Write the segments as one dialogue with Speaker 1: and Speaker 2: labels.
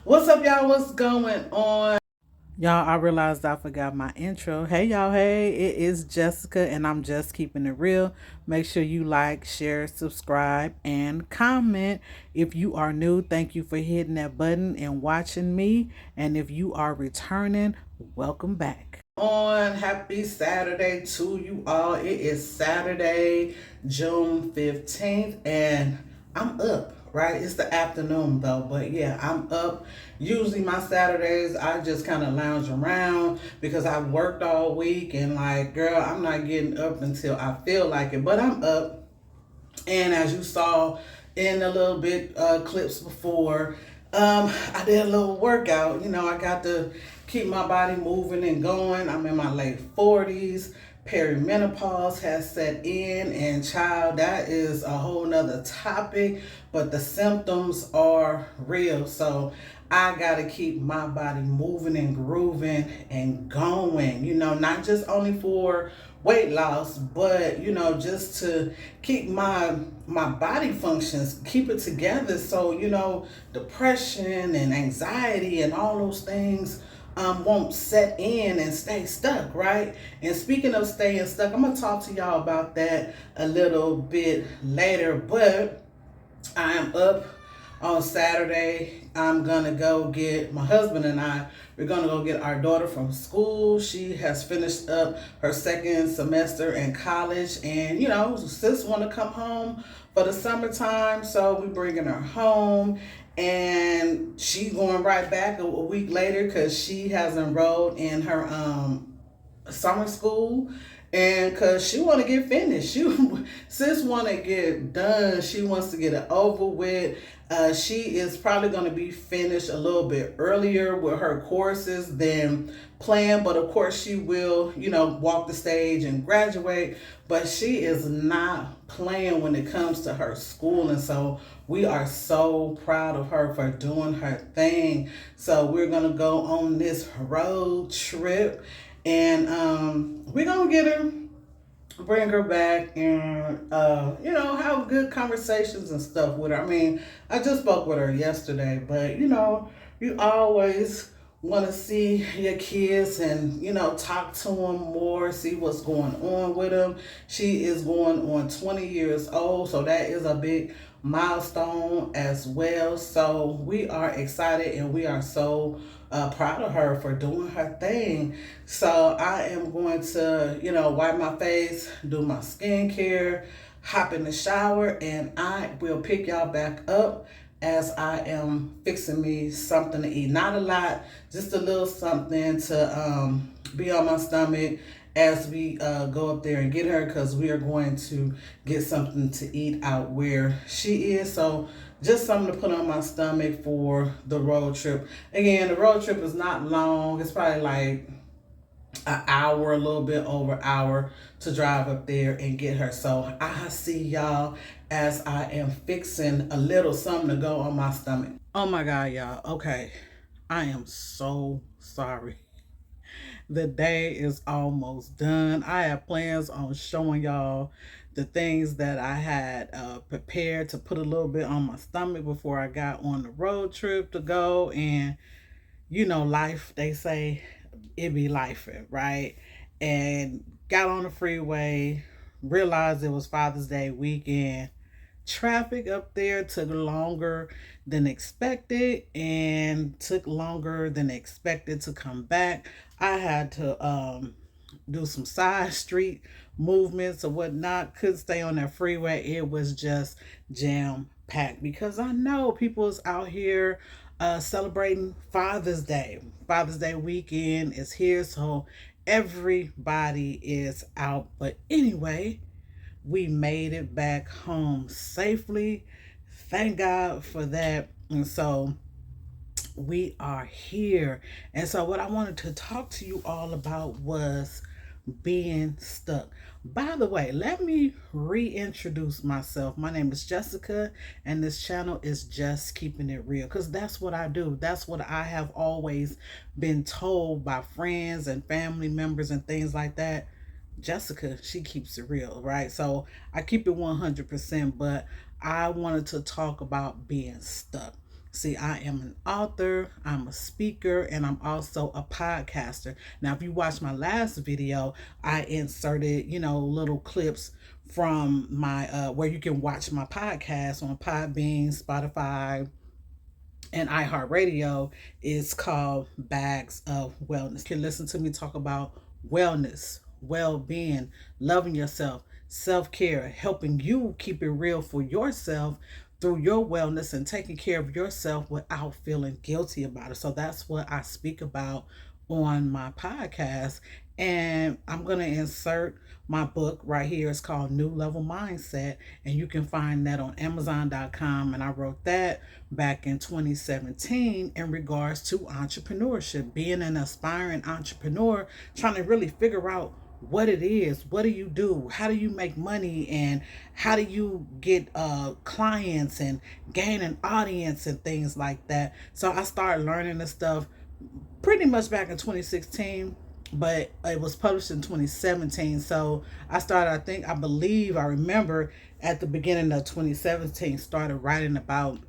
Speaker 1: What's up, y'all? What's going on? Y'all, I realized I forgot my intro. Hey, y'all. Hey, it is Jessica, and I'm just keeping it real. Make sure you like, share, subscribe, and comment. If you are new, thank you for hitting that button and watching me. And if you are returning, welcome back. On happy Saturday to you all. It is Saturday, June 15th, and I'm up, right? It's the afternoon though, but yeah, I'm up. Usually my Saturdays, I just kind of lounge around because I worked all week and like, girl, I'm not getting up until I feel like it, but I'm up. And as you saw in a little bit clips before, I did a little workout. You know, I got to keep my body moving and going. I'm in my late 40s. Perimenopause has set in, and child, that is a whole nother topic, but the symptoms are real. So I got to keep my body moving and grooving and going, you know, not just only for weight loss, but you know, just to keep my body functions, keep it together, so you know, depression and anxiety and all those things won't set in and stay stuck, right? And speaking of staying stuck, I'm gonna talk to y'all about that a little bit later, but I am up on Saturday. I'm gonna go get my husband and I. We're gonna go get our daughter from school. She has finished up her second semester in college, and you know, sis want to come home for the summertime, so we bringing her home. And she's going right back a week later because she has enrolled in her summer school, and because she want to get finished, she sis want to get done, she wants to get it over with. She is probably going to be finished a little bit earlier with her courses than planned, but of course she will, you know, walk the stage and graduate. But she is not playing when it comes to her school, and so we are so proud of her for doing her thing. So we're gonna go on this road trip, and we're gonna get her, bring her back, and you know, have good conversations and stuff with her. I mean, I just spoke with her yesterday, but you know, you always want to see your kids and you know, talk to them more, see what's going on with them. She is going on 20 years old, so that is a big milestone as well. So we are excited, and we are so proud of her for doing her thing. So I am going to, you know, wipe my face, do my skincare, hop in the shower, and I will pick y'all back up as I am fixing me something to eat. Not a lot, just a little something to be on my stomach as we go up there and get her, because we are going to get something to eat out where she is. So just something to put on my stomach for the road trip. Again, the road trip is not long. It's probably like an hour, a little bit over an hour to drive up there and get her. So I see y'all as I am fixing a little something to go on my stomach. Oh my God, y'all. Okay. I am so sorry. The day is almost done. I have plans on showing y'all the things that I had prepared to put a little bit on my stomach before I got on the road trip to go. And you know, life, they say it be life, right? And got on the freeway, realized it was Father's Day weekend. Traffic up there took longer than expected, and took longer than expected to come back. I had to do some side street movements or whatnot. Couldn't stay on that freeway. It was just jam packed because I know people's out here celebrating Father's Day. Father's Day weekend is here, so everybody is out. But anyway, we made it back home safely. Thank God for that. And so we are here. And so, what I wanted to talk to you all about was being stuck. By the way, let me reintroduce myself. My name is Jessica, and this channel is Just Keeping It Real, because that's what I do. That's what I have always been told by friends and family members and things like that. Jessica, she keeps it real, right? So I keep it 100%, but I wanted to talk about being stuck. See, I am an author, I'm a speaker, and I'm also a podcaster. Now, if you watch my last video, I inserted, little clips from my where you can watch my podcast on Podbean, Spotify, and iHeartRadio. Is called Bags of Wellness. You can listen to me talk about wellness, well being, loving yourself, self care, helping you keep it real for yourself through your wellness and taking care of yourself without feeling guilty about it. So that's what I speak about on my podcast. And I'm going to insert my book right here. It's called New Level Mindset, and you can find that on Amazon.com. And I wrote that back in 2017 in regards to entrepreneurship, being an aspiring entrepreneur, trying to really figure out what it is, what do you do, how do you make money, and how do you get clients and gain an audience and things like that. So I started learning this stuff pretty much back in 2016, but it was published in 2017. So I remember at the beginning of 2017 started writing about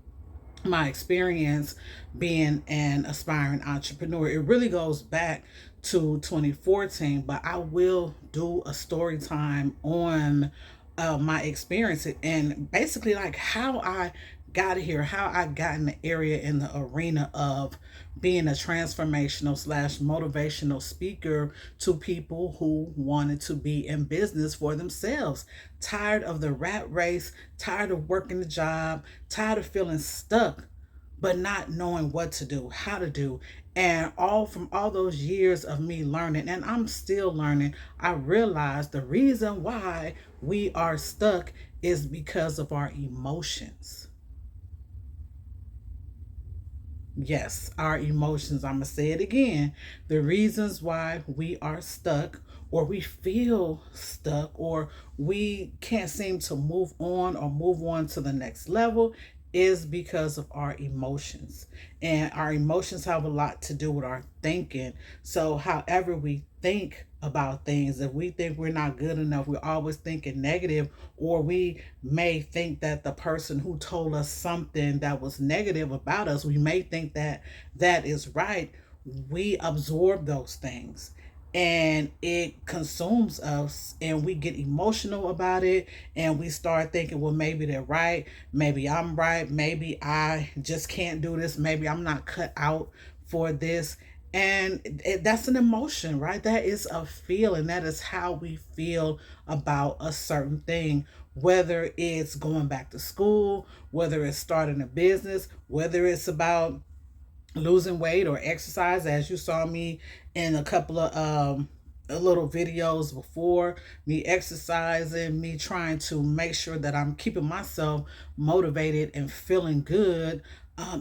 Speaker 1: my experience being an aspiring entrepreneur. It really goes back to 2014, but I will do a story time on my experience and basically like how I got here, how I got in the area, in the arena of being a transformational slash motivational speaker to people who wanted to be in business for themselves. Tired of the rat race, tired of working the job, tired of feeling stuck, but not knowing what to do, how to do. And all from all those years of me learning, and I'm still learning, I realized the reason why we are stuck is because of our emotions. Yes, our emotions. I'm going to say it again. The reasons why we are stuck, or we feel stuck, or we can't seem to move on or move on to the next level is because of our emotions. And our emotions have a lot to do with our thinking. So, however we think about things, if we think we're not good enough, we're always thinking negative, or we may think that the person who told us something that was negative about us, we may think that that is right. We absorb those things and it consumes us, and we get emotional about it, and we start thinking, well, maybe they're right, maybe I'm right, maybe I just can't do this, maybe I'm not cut out for this. And that's an emotion, right? That is a feeling. That is how we feel about a certain thing, whether it's going back to school, whether it's starting a business, whether it's about losing weight or exercise, as you saw me in a couple of little videos before, me exercising, me trying to make sure that I'm keeping myself motivated and feeling good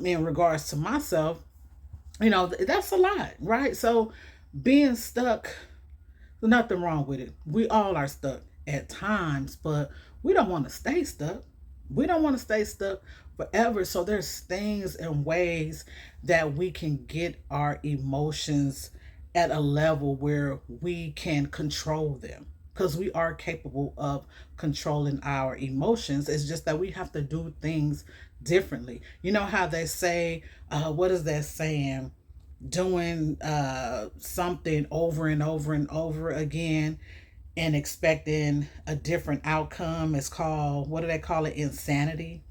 Speaker 1: in regards to myself. That's a lot, right? So being stuck, there's nothing wrong with it. We all are stuck at times, but we don't want to stay stuck. We don't want to stay stuck forever. So there's things and ways that we can get our emotions at a level where we can control them, because we are capable of controlling our emotions. It's just that we have to do things differently. You know how they say, what is that saying? Doing something over and over and over again and expecting a different outcome is called, what do they call it? Insanity.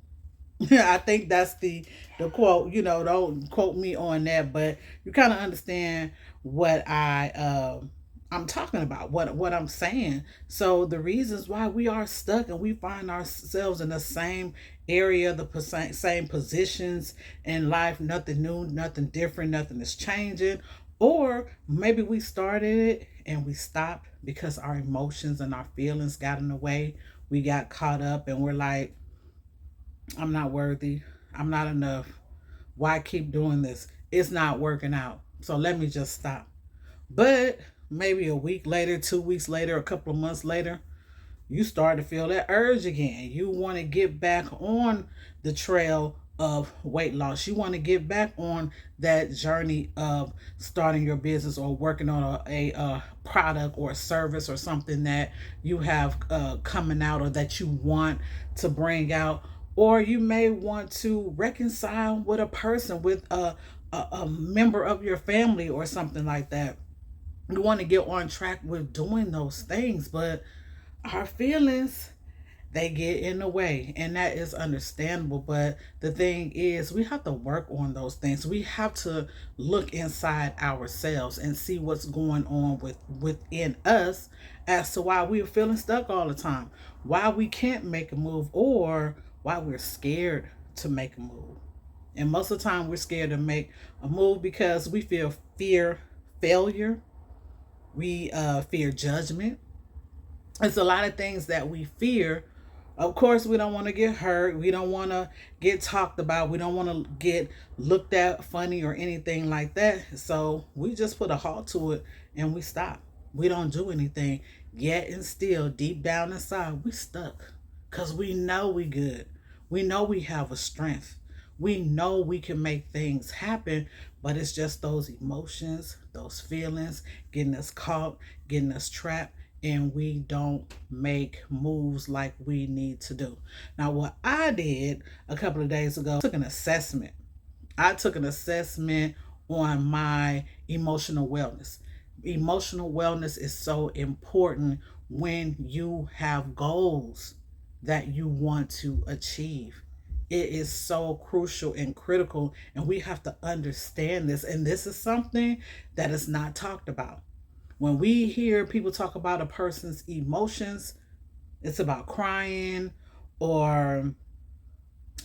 Speaker 1: I think that's the quote. Don't quote me on that, but you kind of understand what I'm talking about, what I'm saying. So the reasons why we are stuck and we find ourselves in the same area, the same positions in life, nothing new, nothing different, nothing is changing, or maybe we started it and we stopped because our emotions and our feelings got in the way. We got caught up and we're like, I'm not worthy. I'm not enough. Why keep doing this? It's not working out. So let me just stop. But maybe a week later, 2 weeks later, a couple of months later, you start to feel that urge again. You want to get back on the trail of weight loss. You want to get back on that journey of starting your business or working on a product or a service or something that you have coming out or that you want to bring out. Or you may want to reconcile with a person, with a member of your family or something like that. You want to get on track with doing those things, but our feelings, they get in the way, and that is understandable. But the thing is, we have to work on those things. We have to look inside ourselves and see what's going on within us, as to why we're feeling stuck all the time, why we can't make a move, or why we're scared to make a move. And most of the time we're scared to make a move because we fear failure, we fear judgment. It's a lot of things that we fear. Of course, we don't want to get hurt. We don't want to get talked about. We don't want to get looked at funny or anything like that. So we just put a halt to it and we stop. We don't do anything. Yet and still, deep down inside, we stuck. Because we know we good. We know we have a strength. We know we can make things happen, but it's just those emotions, those feelings getting us caught, getting us trapped, and we don't make moves like we need to do. Now, what I did a couple of days ago, I took an assessment. I took an assessment on my emotional wellness. Emotional wellness is so important when you have goals that you want to achieve. It is so crucial and critical, and we have to understand this. And this is something that is not talked about. When we hear people talk about a person's emotions, it's about crying or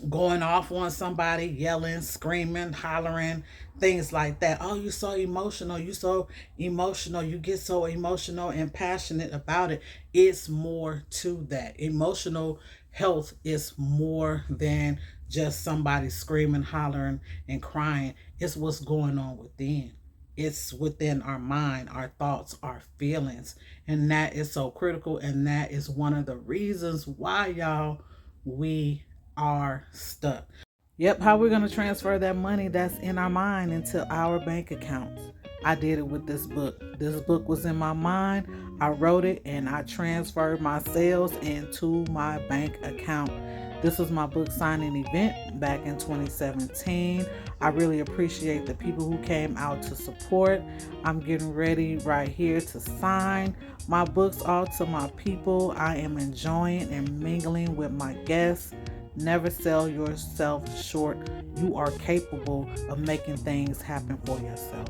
Speaker 1: going off on somebody, yelling, screaming, hollering, things like that. Oh, you're so emotional. You're so emotional. You get so emotional and passionate about it. It's more to that. Emotional health is more than just somebody screaming, hollering, and crying. It's what's going on within. It's within our mind, our thoughts, our feelings. And that is so critical. And that is one of the reasons why, y'all, we are stuck. Yep, how we're going to transfer that money that's in our mind into our bank accounts. I did it with this book. This book was in my mind. I wrote it and I transferred my sales into my bank account. This was my book signing event back in 2017. I really appreciate the people who came out to support. I'm getting ready right here to sign my books all to my people. I am enjoying and mingling with my guests. Never sell yourself short. You are capable of making things happen for yourself.